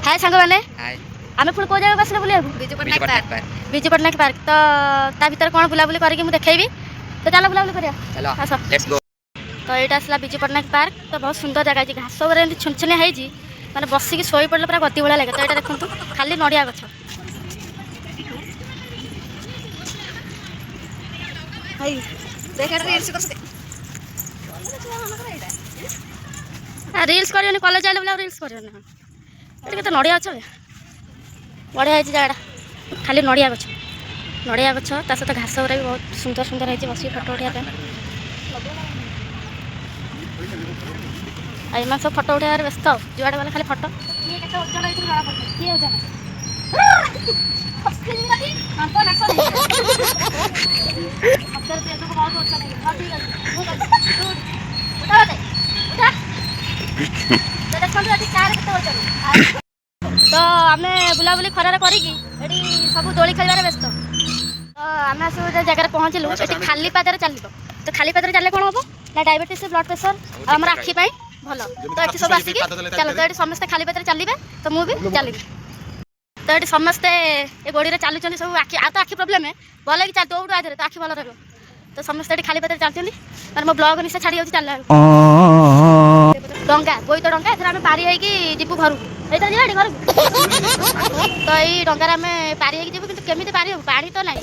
हाय सांग मैंने हाय आम पुणी कौ जगह आसले बुलिया विजु पट्टनायक पार्क तो ता भीतर कौन बुलाबुली करके मुझे देखी तो चलो बुलाबुली करिया चलो आस लेट्स गो। तो यहाँ आसला विजु पट्टनायक पार्क तो बहुत सुंदर जगह है घास उपर एमती छुनछुनिया होती मैंने बसिक शोई पड़े पूरा गति भाया लगे तो यहाँ देखो खाली नड़िया गछ रिल्स कर कॉलेज आइले बोले रिल्स कर केते नड़िया गछ बढ़िया है जगह खाली नड़िया गछ ता सहित घास गुरा भी बहुत सुंदर सुंदर है बस फोटो उठा एम सब फोटो उठा व्यस्त जुआड़े गले खाली फोटो तो आम बुलाबुली खरार करी सब दोली खेल व्यस्त तो आम सब जगह पहुँचलु ये खाली पादे चलो तो खाली पादे चलने कौन हम ना डायबिटीज ब्लड प्रेशर आम आखि भल तो ये सब आसिक चलो तो ये समस्ते खाली पादे चलिए तो मुझे चलि तो ये समस्ते ये गोड़ी में चलुँच सब आखि आ तो आखि प्रोब्लेम है भल कि दौड़ आधे तो आखि भल रहा तो समस्ते ये खाली पादे चलती मो ब्लॉग निशा छाड़ी जाऊँ चल डंगा बोईत डंगा एथर आम पारी होगी जीवु घर ये घर तो ये डंगार आम पारी होगी जीवु कि केमी पारी हो पानी तो ना